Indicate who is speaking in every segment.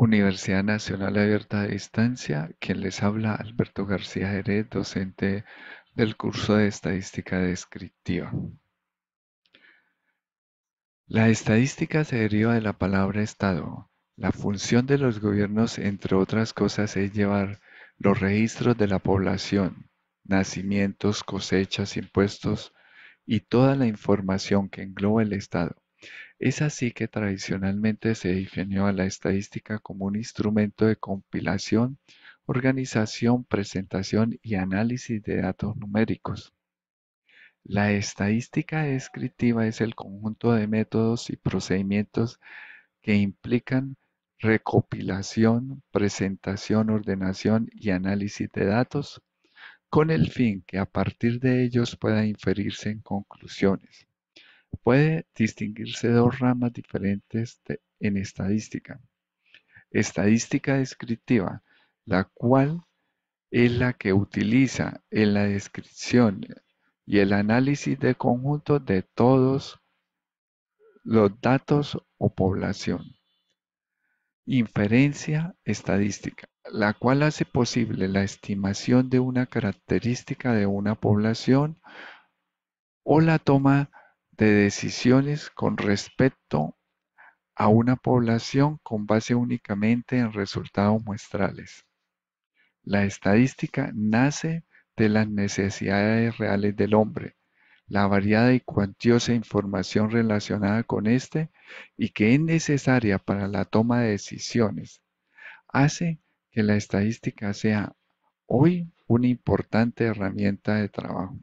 Speaker 1: Universidad Nacional Abierta a Distancia, quien les habla, Alberto García Jerez, docente del curso de Estadística Descriptiva. La estadística se deriva de la palabra Estado. La función de los gobiernos, entre otras cosas, es llevar los registros de la población, nacimientos, cosechas, impuestos y toda la información que engloba el Estado. Es así que tradicionalmente se definió a la estadística como un instrumento de compilación, organización, presentación y análisis de datos numéricos. La estadística descriptiva es el conjunto de métodos y procedimientos que implican recopilación, presentación, ordenación y análisis de datos, con el fin que a partir de ellos pueda inferirse en conclusiones. Puede distinguirse dos ramas diferentes en estadística. Estadística descriptiva, la cual es la que utiliza en la descripción y el análisis de conjunto de todos los datos o población. Inferencia estadística, la cual hace posible la estimación de una característica de una población o la toma de decisiones con respecto a una población con base únicamente en resultados muestrales. La estadística nace de las necesidades reales del hombre, la variada y cuantiosa información relacionada con éste y que es necesaria para la toma de decisiones, hace que la estadística sea hoy una importante herramienta de trabajo.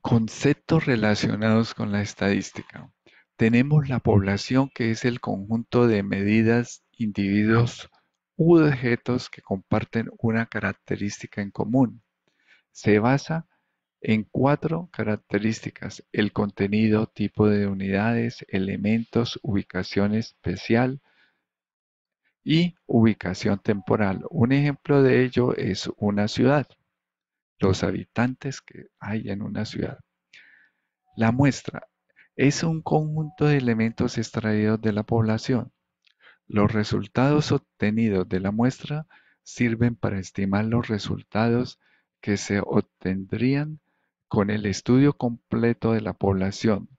Speaker 1: Conceptos relacionados con la estadística. Tenemos la población, que es el conjunto de medidas, individuos u objetos que comparten una característica en común. Se basa en cuatro características: el contenido, tipo de unidades, elementos, ubicación especial y ubicación temporal. Un ejemplo de ello es una ciudad, los habitantes que hay en una ciudad. La muestra es un conjunto de elementos extraídos de la población. Los resultados obtenidos de la muestra sirven para estimar los resultados que se obtendrían con el estudio completo de la población.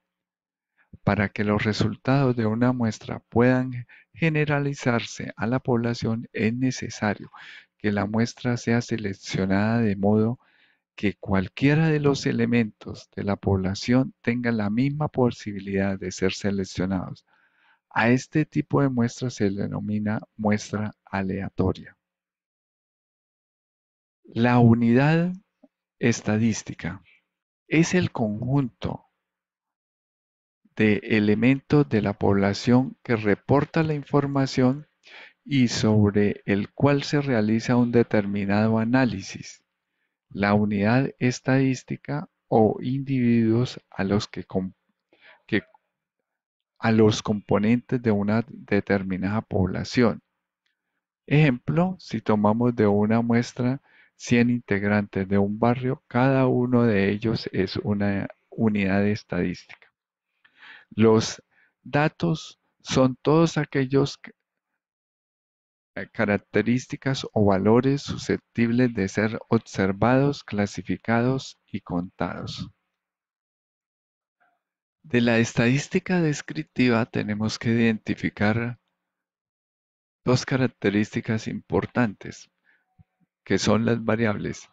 Speaker 1: Para que los resultados de una muestra puedan generalizarse a la población, es necesario que la muestra sea seleccionada de modo que cualquiera de los elementos de la población tenga la misma posibilidad de ser seleccionados. A este tipo de muestra se le denomina muestra aleatoria. La unidad estadística es el conjunto de elementos de la población que reporta la información y sobre el cual se realiza un determinado análisis. La unidad estadística o individuos que a los componentes de una determinada población. Ejemplo, si tomamos de una muestra 100 integrantes de un barrio, cada uno de ellos es una unidad estadística. Los datos son todos aquellos características o valores susceptibles de ser observados, clasificados y contados. De la estadística descriptiva tenemos que identificar dos características importantes, que son las variables.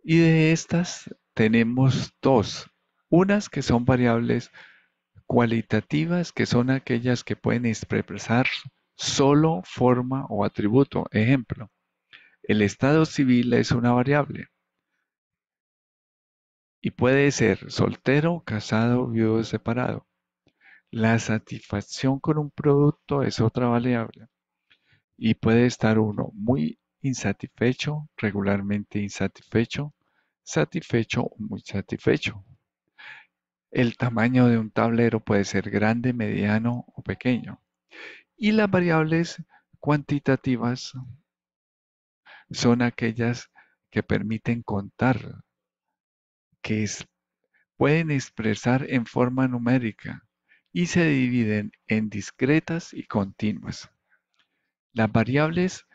Speaker 1: Y de estas tenemos dos. Unas que son variables cualitativas, que son aquellas que pueden expresar solo forma o atributo. Ejemplo, el estado civil es una variable y puede ser soltero, casado, viudo, separado. La satisfacción con un producto es otra variable y puede estar uno muy insatisfecho, regularmente insatisfecho, satisfecho o muy satisfecho. El tamaño de un tablero puede ser grande, mediano o pequeño. Y las variables cuantitativas son aquellas que permiten contar, que pueden expresar en forma numérica. y se dividen en discretas y continuas. Las variables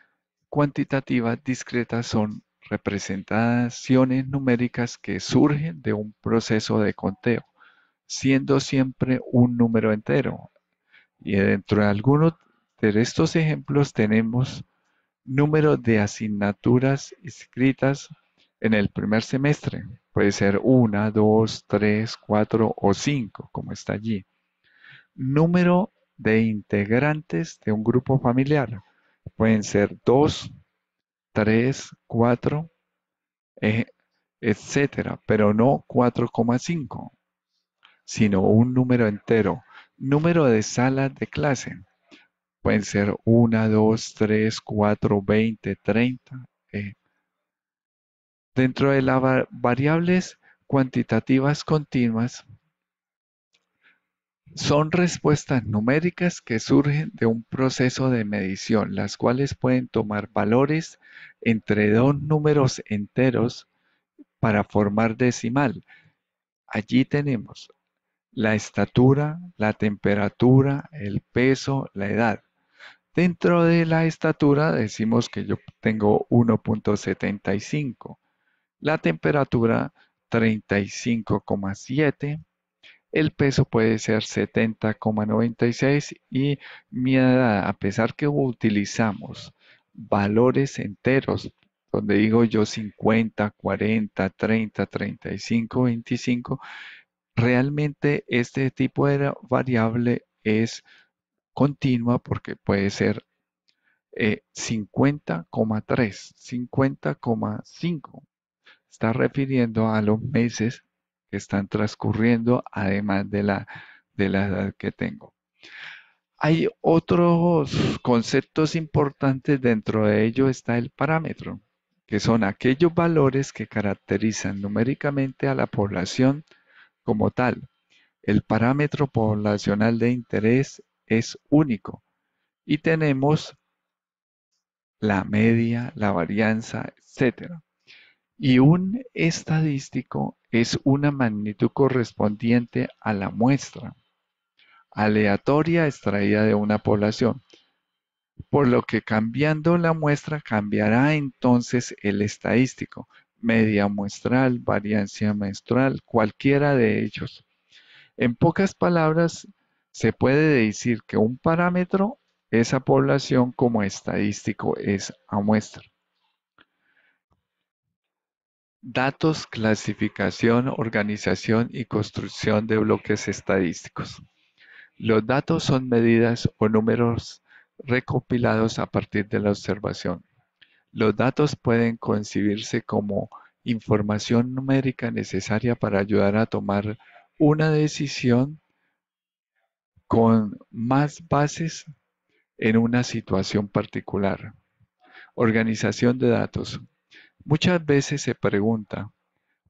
Speaker 1: cuantitativas discretas son representaciones numéricas que surgen de un proceso de conteo, siendo siempre un número entero. Y dentro de algunos de estos ejemplos tenemos número de asignaturas inscritas en el primer semestre. Puede ser una, dos, tres, cuatro o cinco, como está allí. Número de integrantes de un grupo familiar. Pueden ser dos, tres, cuatro, eh, etcétera, pero no 4,5, sino un número entero. Número de salas de clase. Pueden ser una, dos, tres, cuatro, 20, 30. Dentro de las variables cuantitativas continuas, son respuestas numéricas que surgen de un proceso de medición, las cuales pueden tomar valores entre dos números enteros para formar decimal. Allí tenemos la estatura, la temperatura, el peso, la edad. Dentro de la estatura decimos que yo tengo 1,75, la temperatura 35,7, el peso puede ser 70,96 y mi edad, a pesar que utilizamos valores enteros, donde digo yo 50, 40, 30, 35, 25, realmente este tipo de variable es continua porque puede ser 50,3, 50,5. Está refiriendo a los meses que están transcurriendo además de la edad que tengo. Hay otros conceptos importantes, dentro de ello está el parámetro, que son aquellos valores que caracterizan numéricamente a la población como tal. El parámetro poblacional de interés es único y tenemos la media, la varianza, etcétera. Y un estadístico es una magnitud correspondiente a la muestra aleatoria extraída de una población, por lo que cambiando la muestra cambiará entonces el estadístico, media muestral, variancia menstrual, cualquiera de ellos. En pocas palabras, se puede decir que un parámetro es a población como estadístico es a muestra. Datos, clasificación, organización y construcción de bloques estadísticos. Los datos son medidas o números recopilados a partir de la observación. Los datos pueden concebirse como información numérica necesaria para ayudar a tomar una decisión con más bases en una situación particular. Organización de datos. Muchas veces se pregunta,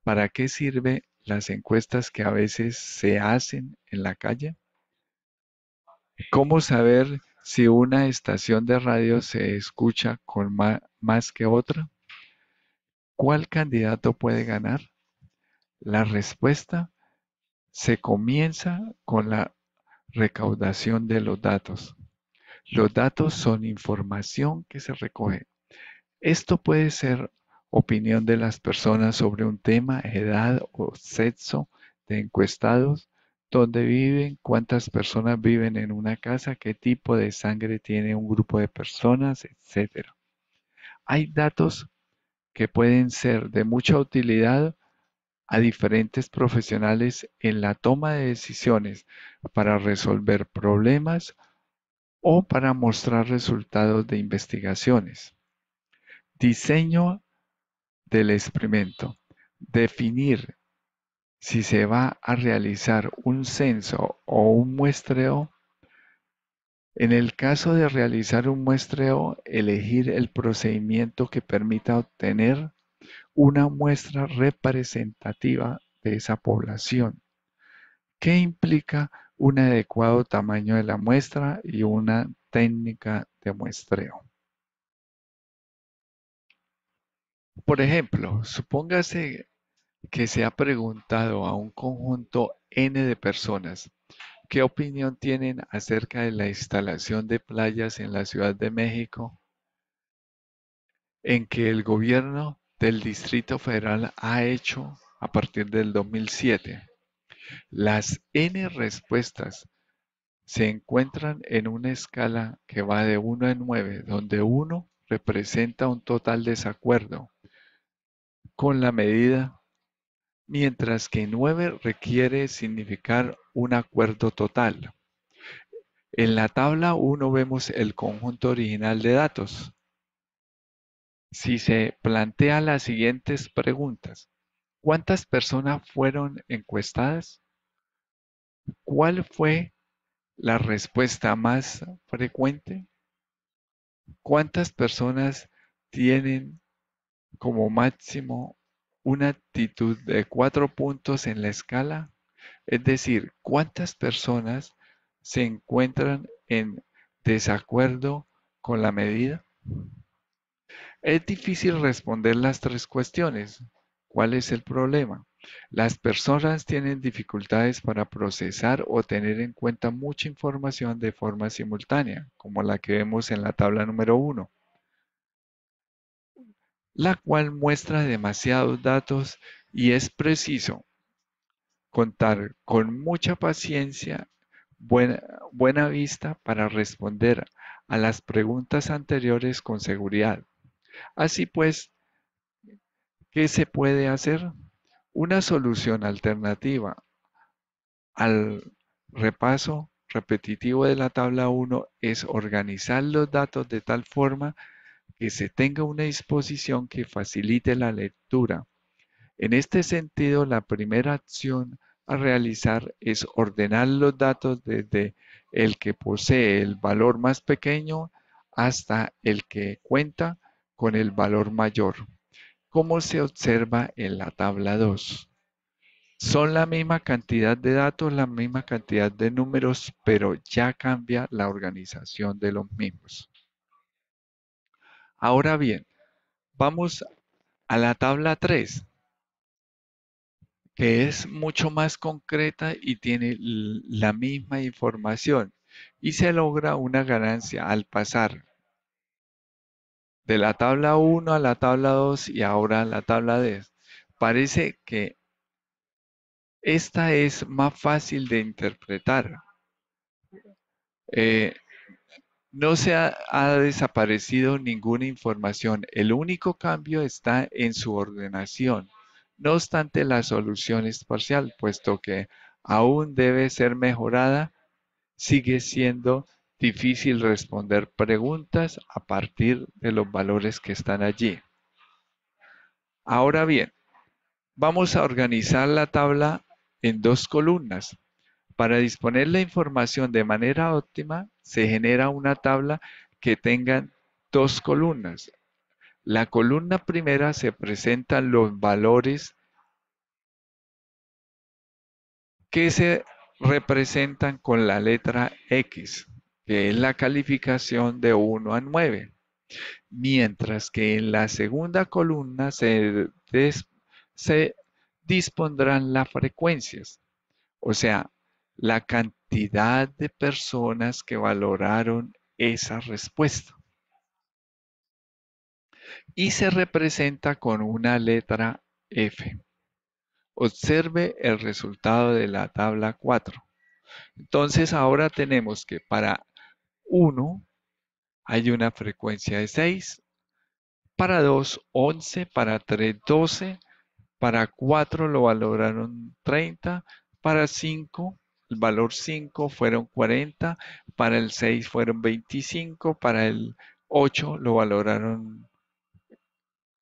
Speaker 1: ¿para qué sirven las encuestas que a veces se hacen en la calle? ¿Cómo saber si una estación de radio se escucha con más que otra? ¿Cuál candidato puede ganar? La respuesta se comienza con la recaudación de los datos. Los datos son información que se recoge. Esto puede ser opinión de las personas sobre un tema, edad o sexo de encuestados, dónde viven, cuántas personas viven en una casa, qué tipo de sangre tiene un grupo de personas, etcétera. Hay datos que pueden ser de mucha utilidad a diferentes profesionales en la toma de decisiones para resolver problemas o para mostrar resultados de investigaciones. Diseño del experimento. Definir si se va a realizar un censo o un muestreo. En el caso de realizar un muestreo, elegir el procedimiento que permita obtener una muestra representativa de esa población. ¿Qué implica un adecuado tamaño de la muestra y una técnica de muestreo? Por ejemplo, supóngase que se ha preguntado a un conjunto N de personas ¿Qué opinión tienen acerca de la instalación de playas en la Ciudad de México en que el gobierno del Distrito Federal ha hecho a partir del 2007? Las N respuestas se encuentran en una escala que va de 1 a 9, donde 1 representa un total desacuerdo con la medida, mientras que 9 requiere significar un acuerdo total. En la tabla 1 vemos el conjunto original de datos. Si se plantea las siguientes preguntas: ¿cuántas personas fueron encuestadas? ¿Cuál fue la respuesta más frecuente? ¿Cuántas personas tienen como máximo una actitud de 4 puntos en la escala? Es decir, ¿cuántas personas se encuentran en desacuerdo con la medida? Es difícil responder las tres cuestiones. ¿Cuál es el problema? Las personas tienen dificultades para procesar o tener en cuenta mucha información de forma simultánea, como la que vemos en la tabla número 1, la cual muestra demasiados datos y es preciso contar con mucha paciencia, buena, buena vista para responder a las preguntas anteriores con seguridad. Así pues, ¿qué se puede hacer? Una solución alternativa al repaso repetitivo de la tabla 1 es organizar los datos de tal forma que se tenga una disposición que facilite la lectura. En este sentido, la primera acción a realizar es ordenar los datos desde el que posee el valor más pequeño hasta el que cuenta con el valor mayor, como se observa en la tabla 2. Son la misma cantidad de datos, la misma cantidad de números, pero ya cambia la organización de los mismos. Ahora bien, vamos a la tabla 3, que es mucho más concreta y tiene la misma información y se logra una ganancia al pasar de la tabla 1 a la tabla 2 y ahora a la tabla 10. Parece que esta es más fácil de interpretar. Eh, no ha desaparecido ninguna información. El único cambio está en su ordenación. No obstante, la solución es parcial, puesto que aún debe ser mejorada. Sigue siendo difícil responder preguntas a partir de los valores que están allí. Ahora bien, vamos a organizar la tabla en dos columnas. Para disponer la información de manera óptima, se genera una tabla que tenga dos columnas. La columna primera se presentan los valores que se representan con la letra X, que es la calificación de 1 a 9. Mientras que en la segunda columna se dispondrán las frecuencias, o sea, la cantidad de personas que valoraron esa respuesta. Y se representa con una letra F. Observe el resultado de la tabla 4. Entonces ahora tenemos que para 1 hay una frecuencia de 6, para 2 11, para 3 12, para 4 lo valoraron 30, para 5 el valor 5 fueron 40, para el 6 fueron 25, para el 8 lo valoraron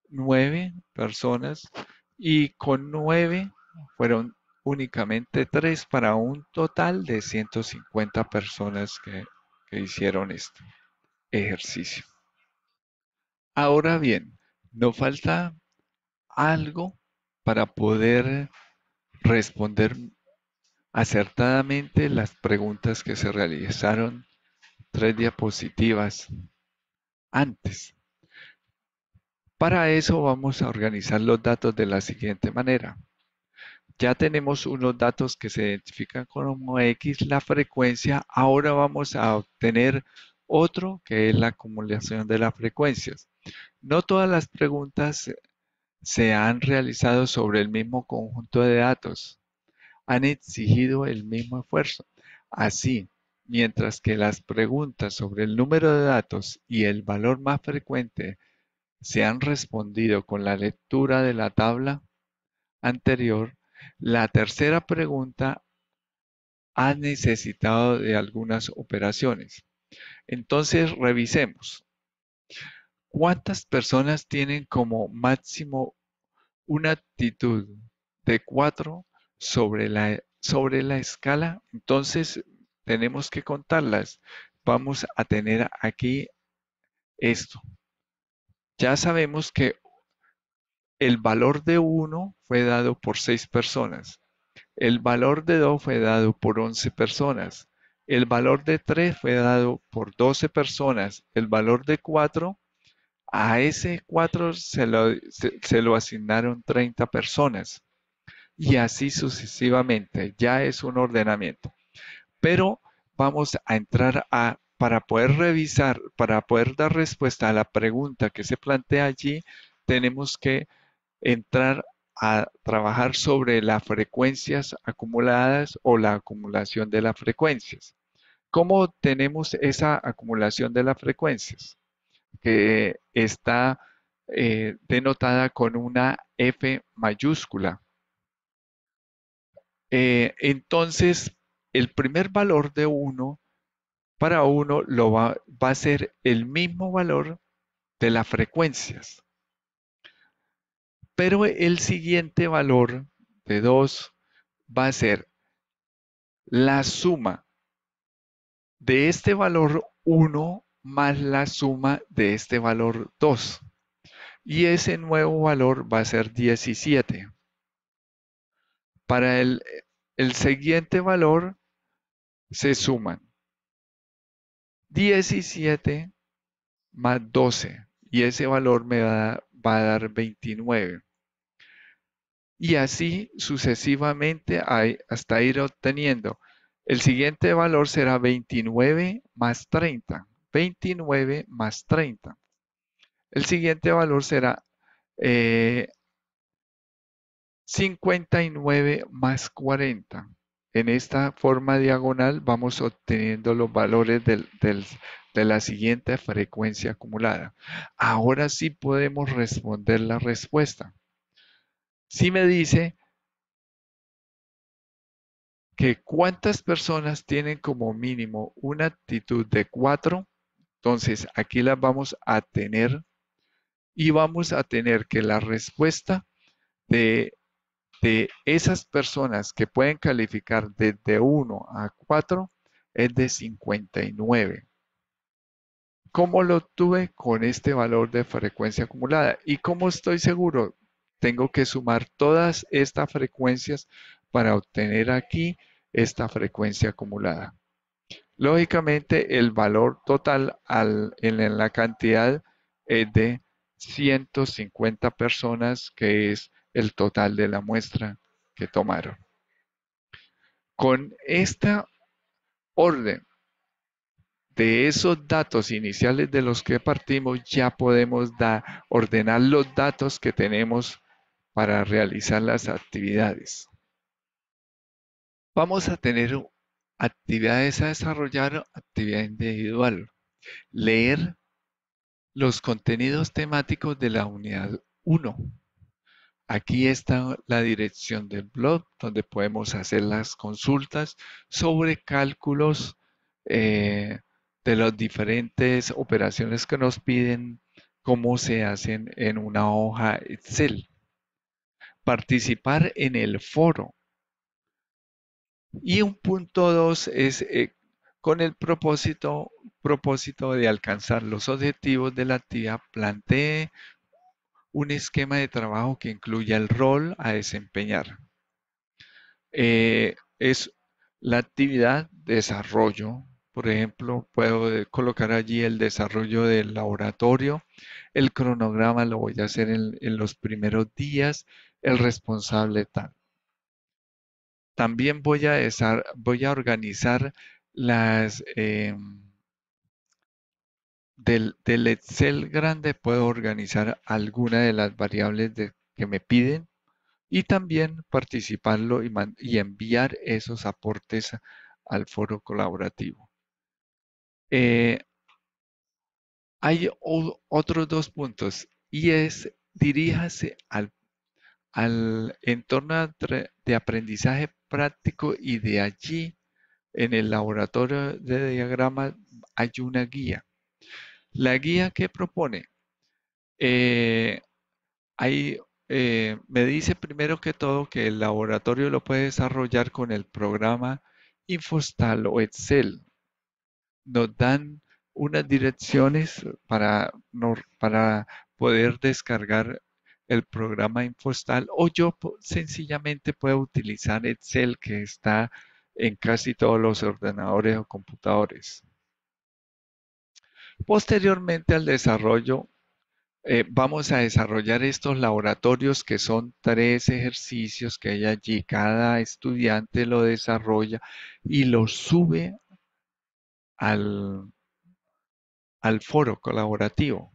Speaker 1: 9 personas y con 9 fueron únicamente 3 para un total de 150 personas que hicieron este ejercicio. Ahora bien, nos falta algo para poder responder acertadamente las preguntas que se realizaron 3 diapositivas antes. Para eso vamos a organizar los datos de la siguiente manera. Ya tenemos unos datos que se identifican como X, la frecuencia. Ahora vamos a obtener otro que es la acumulación de las frecuencias. No todas las preguntas se han realizado sobre el mismo conjunto de datos, han exigido el mismo esfuerzo. Así, mientras que las preguntas sobre el número de datos y el valor más frecuente se han respondido con la lectura de la tabla anterior, la tercera pregunta ha necesitado de algunas operaciones. Entonces, revisemos. ¿Cuántas personas tienen como máximo una actitud de 4 sobre la escala? Entonces, tenemos que contarlas. Vamos a tener aquí esto. Ya sabemos que el valor de 1 fue dado por 6 personas. El valor de 2 fue dado por 11 personas. El valor de 3 fue dado por 12 personas. El valor de 4, a ese 4 se lo asignaron 30 personas. Y así sucesivamente. Ya es un ordenamiento. Pero vamos a entrar para poder revisar, para poder dar respuesta a la pregunta que se plantea allí, tenemos que entrar a trabajar sobre las frecuencias acumuladas o la acumulación de las frecuencias. ¿Cómo tenemos esa acumulación de las frecuencias? Que está denotada con una F mayúscula. Entonces, el primer valor de 1 para 1 va a ser el mismo valor de las frecuencias, pero el siguiente valor de 2 va a ser la suma de este valor 1 más la suma de este valor 2. Y ese nuevo valor va a ser 17. Para el siguiente valor se suman 17 más 12 y ese valor va a dar 29. Y así sucesivamente hasta ir obteniendo. El siguiente valor será 29 más 30. 29 más 30. El siguiente valor será 59 más 40. En esta forma diagonal vamos obteniendo los valores de la siguiente frecuencia acumulada. Ahora sí podemos responder la respuesta. Si me dice que cuántas personas tienen como mínimo una actitud de 4, entonces aquí las vamos a tener y vamos a tener que la respuesta de, de esas personas que pueden calificar desde 1 a 4 es de 59. ¿Cómo lo obtuve? Con este valor de frecuencia acumulada. ¿Y cómo estoy seguro? Tengo que sumar todas estas frecuencias para obtener aquí esta frecuencia acumulada. Lógicamente, el valor total en la cantidad es de 150 personas, que es el total de la muestra que tomaron. Con esta orden de esos datos iniciales de los que partimos, ya podemos ordenar los datos que tenemos para realizar las actividades. Vamos a tener actividades a desarrollar, actividad individual. Leer los contenidos temáticos de la unidad 1. Aquí está la dirección del blog donde podemos hacer las consultas sobre cálculos de las diferentes operaciones que nos piden, cómo se hacen en una hoja Excel. Participar en el foro. Y un punto 2 es con el propósito de alcanzar los objetivos de la actividad, plantee un esquema de trabajo que incluya el rol a desempeñar. Es la actividad desarrollo. Por ejemplo, puedo colocar allí el desarrollo del laboratorio. El cronograma lo voy a hacer en los primeros días. El responsable tal. También voy a organizar las, del Excel grande, puedo organizar alguna de las variables que me piden y también participarlo y enviar esos aportes al foro colaborativo. Eh, Hay otros dos puntos y es diríjase al entorno de aprendizaje práctico y de allí en el laboratorio de diagramas hay una guía. La guía que propone, eh, hay, me dice primero que todo que el laboratorio lo puede desarrollar con el programa Infostal o Excel. Nos dan unas direcciones para poder descargar el programa Infostal o yo sencillamente puedo utilizar Excel que está en casi todos los ordenadores o computadores. Posteriormente al desarrollo, vamos a desarrollar estos laboratorios que son 3 ejercicios que hay allí. Cada estudiante lo desarrolla y lo sube al, al foro colaborativo.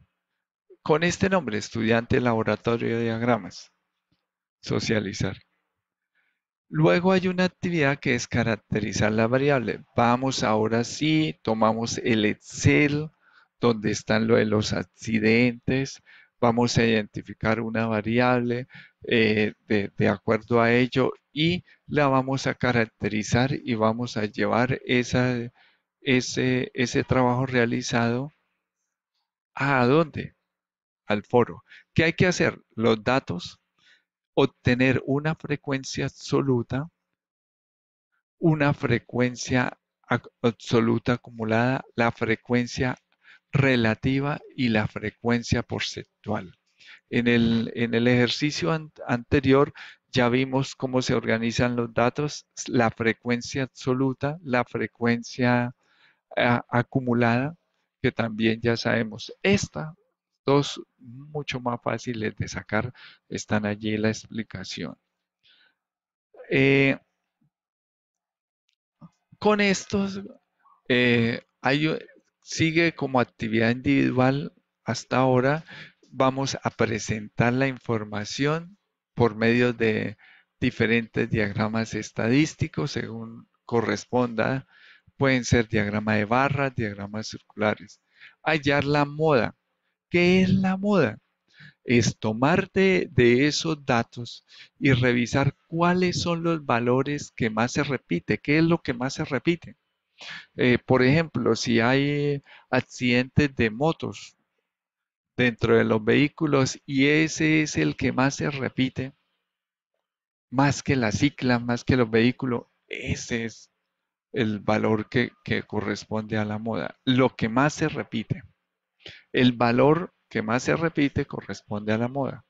Speaker 1: Con este nombre, estudiante laboratorio de diagramas, socializar. Luego hay una actividad que es caracterizar la variable. Vamos ahora sí, tomamos el Excel, donde están lo de los accidentes. Vamos a identificar una variable de acuerdo a ello y la vamos a caracterizar y vamos a llevar ese trabajo realizado ¿a dónde? Al foro. ¿Qué hay que hacer? Los datos, obtener una frecuencia absoluta, una frecuencia absoluta acumulada, la frecuencia relativa y la frecuencia porcentual. En el ejercicio anterior ya vimos cómo se organizan los datos, la frecuencia absoluta, la frecuencia acumulada, que también ya sabemos. Estas dos mucho más fáciles de sacar, están allí en la explicación. Eh, con estos, sigue como actividad individual hasta ahora. Vamos a presentar la información por medio de diferentes diagramas estadísticos según corresponda. Pueden ser diagrama de barras, diagramas circulares. Hallar la moda. ¿Qué es la moda? Es tomar de esos datos y revisar cuáles son los valores que más se repite, qué es lo que más se repite. Por ejemplo, si hay accidentes de motos dentro de los vehículos y ese es el que más se repite, más que la cicla, más que los vehículos, ese es el valor que corresponde a la moda. Lo que más se repite, el valor que más se repite corresponde a la moda.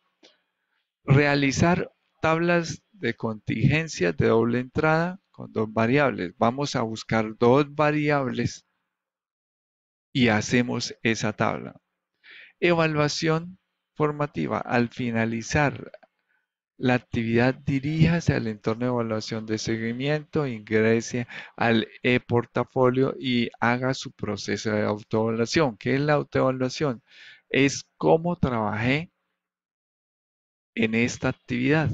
Speaker 1: Realizar tablas de contingencias de doble entrada con dos variables. Vamos a buscar dos variables y hacemos esa tabla. Evaluación formativa. Al finalizar la actividad, diríjase al entorno de evaluación de seguimiento, ingrese al e-portafolio y haga su proceso de autoevaluación. ¿Qué es la autoevaluación? Es cómo trabajé en esta actividad.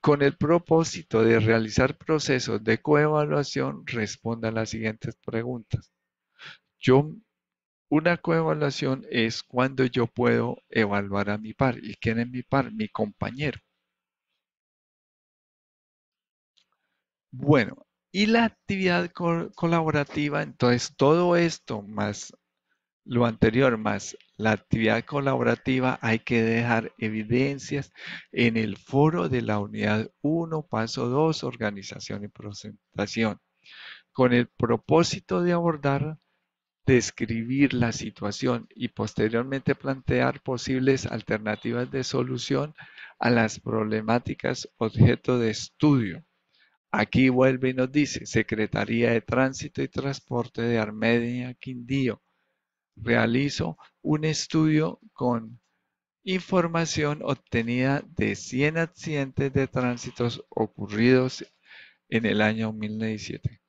Speaker 1: Con el propósito de realizar procesos de coevaluación, responda a las siguientes preguntas. Yo Una coevaluación es cuando yo puedo evaluar a mi par. ¿Y quién es mi par? Mi compañero. Bueno, y la actividad colaborativa, entonces todo esto más lo anterior, más la actividad colaborativa, hay que dejar evidencias en el foro de la unidad 1, paso 2, organización y presentación, con el propósito de abordar, describir la situación y posteriormente plantear posibles alternativas de solución a las problemáticas objeto de estudio. Aquí vuelve y nos dice, Secretaría de Tránsito y Transporte de Armenia Quindío. Realizo un estudio con información obtenida de 100 accidentes de tránsito ocurridos en el año 2017.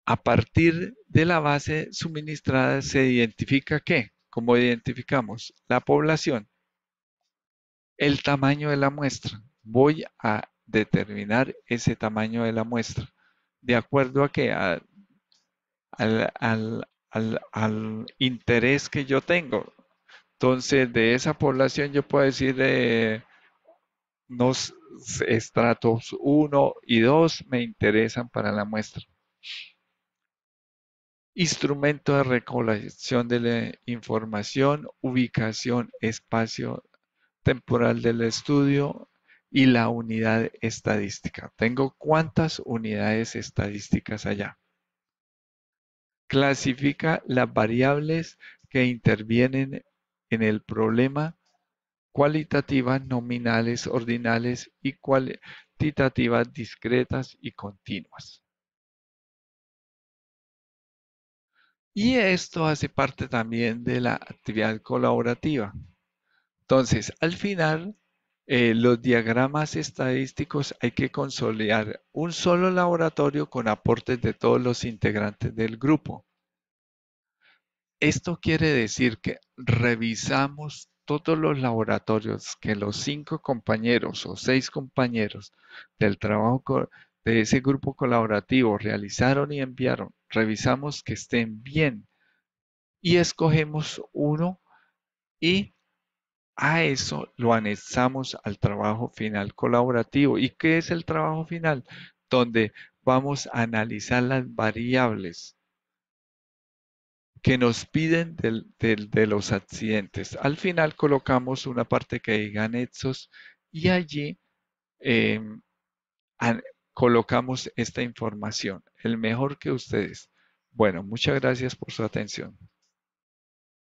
Speaker 1: A partir de la base suministrada se identifica ¿qué? ¿Cómo identificamos? La población, el tamaño de la muestra. Voy a determinar ese tamaño de la muestra. ¿De acuerdo a qué? Al interés que yo tengo. Entonces, de esa población yo puedo decir unos estratos uno y 2 me interesan para la muestra. Instrumento de recolección de la información, ubicación, espacio temporal del estudio y la unidad estadística. Tengo cuántas unidades estadísticas allá. Clasifica las variables que intervienen en el problema, cualitativas, nominales, ordinales y cuantitativas, discretas y continuas. Y esto hace parte también de la actividad colaborativa. Entonces, al final, los diagramas estadísticos hay que consolidar un solo laboratorio con aportes de todos los integrantes del grupo. Esto quiere decir que revisamos todos los laboratorios que los 5 compañeros o 6 compañeros del trabajo de ese grupo colaborativo realizaron y enviaron. Revisamos que estén bien y escogemos uno y a eso lo anexamos al trabajo final colaborativo. ¿Y qué es el trabajo final? Donde vamos a analizar las variables que nos piden de los accidentes. Al final colocamos una parte que diga anexos y allí eh, an- colocamos esta información, el mejor que ustedes. Bueno, muchas gracias por su atención.